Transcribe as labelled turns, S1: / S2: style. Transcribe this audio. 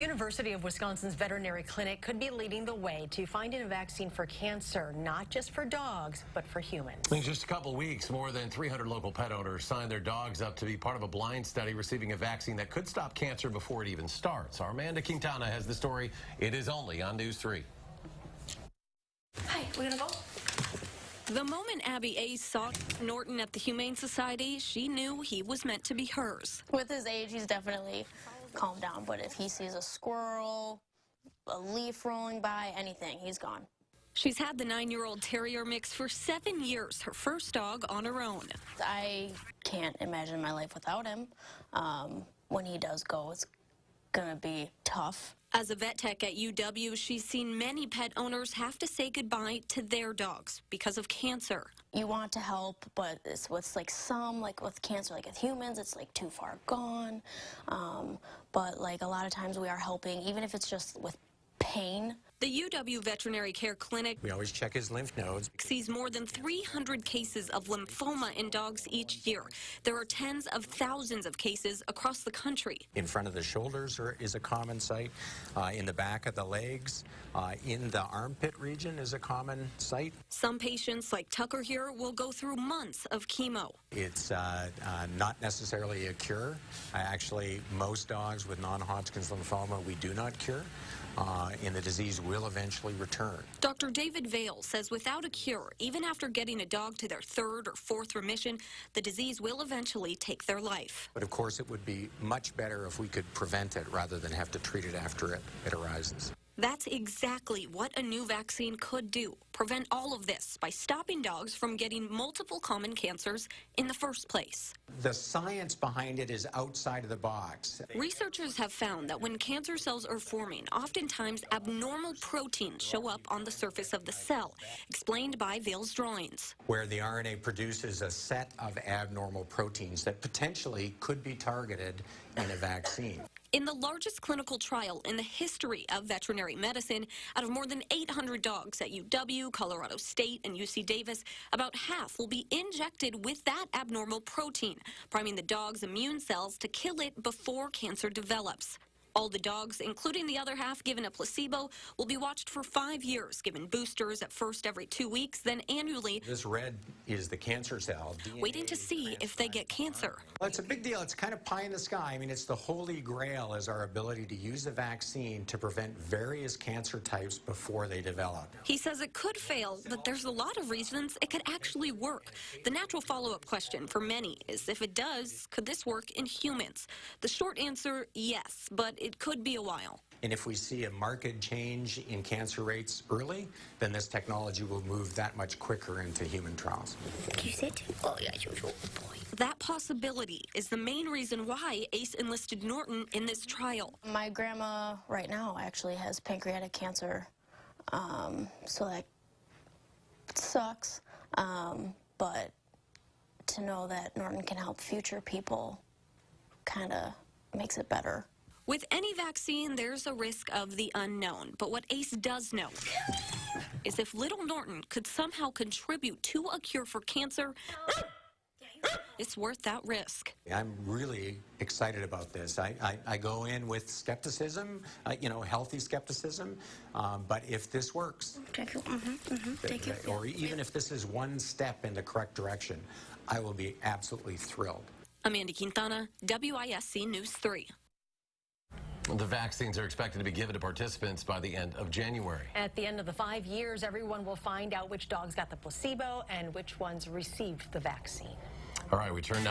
S1: University of Wisconsin's veterinary clinic could be leading the way to finding a vaccine for cancer, not just for dogs, but for humans.
S2: In just a couple weeks, more than 300 local pet owners signed their dogs up to be part of a blind study receiving a vaccine that could stop cancer before it even starts. Our Amanda Quintana has the story. It is only on News 3.
S1: Hi, we gonna go?
S3: The moment Abby Ace saw Norton at the Humane Society, she knew he was meant to be hers.
S4: With his age, he's definitely calmed down, but if he sees a squirrel, a leaf rolling by, anything, he's gone.
S3: She's had the 9-year-old terrier mix for 7 years, her first dog on her own.
S4: I can't imagine my life without him. When he does go, it's gonna be tough.
S3: As a vet tech at UW, she's seen many pet owners have to say goodbye to their dogs because of cancer.
S4: You want to help, but it's what's like with cancer, like with humans, it's like too far gone. But like a lot of times we are helping, even if it's just with pain.
S3: The UW Veterinary Care Clinic,
S5: we always check his lymph nodes,
S3: sees more than 300 cases of lymphoma in dogs each year. There are tens of thousands of cases across the country.
S5: In front of the shoulders is a common site, in the back of the legs, in the armpit region is a common site.
S3: Some patients, like Tucker here, will go through months of chemo.
S5: It's not necessarily a cure. Actually, most dogs with non-Hodgkin's lymphoma we do not cure. And the disease will eventually return.
S3: Dr. David Vale says without a cure, even after getting a dog to their 3rd or 4th remission, the disease will eventually take their life.
S5: But of course, it would be much better if we could prevent it rather than have to treat it after it arises.
S3: That's exactly what a new vaccine could do. Prevent all of this by stopping dogs from getting multiple common cancers in the first place.
S5: The science behind it is outside of the box.
S3: Researchers have found that when cancer cells are forming, oftentimes abnormal proteins show up on the surface of the cell, explained by Vale's drawings.
S5: Where the RNA produces a set of abnormal proteins that potentially could be targeted in a vaccine.
S3: In the largest clinical trial in the history of veterinary medicine, out of more than 800 dogs at UW, Colorado State, and UC Davis, about half will be injected with that abnormal protein, priming the dog's immune cells to kill it before cancer develops. All the dogs, including the other half given a placebo, will be watched for 5 years, given boosters at first every 2 weeks, then annually.
S5: This red is the cancer cell.
S3: Waiting to see if they get cancer.
S5: Well, it's a big deal. It's kind of pie in the sky. I mean, it's the holy grail is our ability to use a vaccine to prevent various cancer types before they develop.
S3: He says it could fail, but there's a lot of reasons it could actually work. The natural follow-up question for many is if it does, could this work in humans? The short answer, yes, but it could be a while.
S5: And if we see a marked change in cancer rates early, then this technology will move that much quicker into human trials.
S4: Can you sit? Oh, yeah, you boy.
S3: That possibility is the main reason why Ace enlisted Norton in this trial.
S4: My grandma right now actually has pancreatic cancer, so that sucks. But to know that Norton can help future people kind of makes it better.
S3: With any vaccine, there's a risk of the unknown. But what Ace does know is if little Norton could somehow contribute to a cure for cancer, it's worth that risk.
S5: I'm really excited about this. I go in with skepticism, healthy skepticism, but if this works,
S4: Thank you.
S5: or even if this is one step in the correct direction, I will be absolutely thrilled.
S3: Amanda Quintana, WISC News 3.
S2: The vaccines are expected to be given to participants by the end of January.
S1: At the end of the 5 years, everyone will find out which dogs got the placebo and which ones received the vaccine.
S2: All right, we turn now.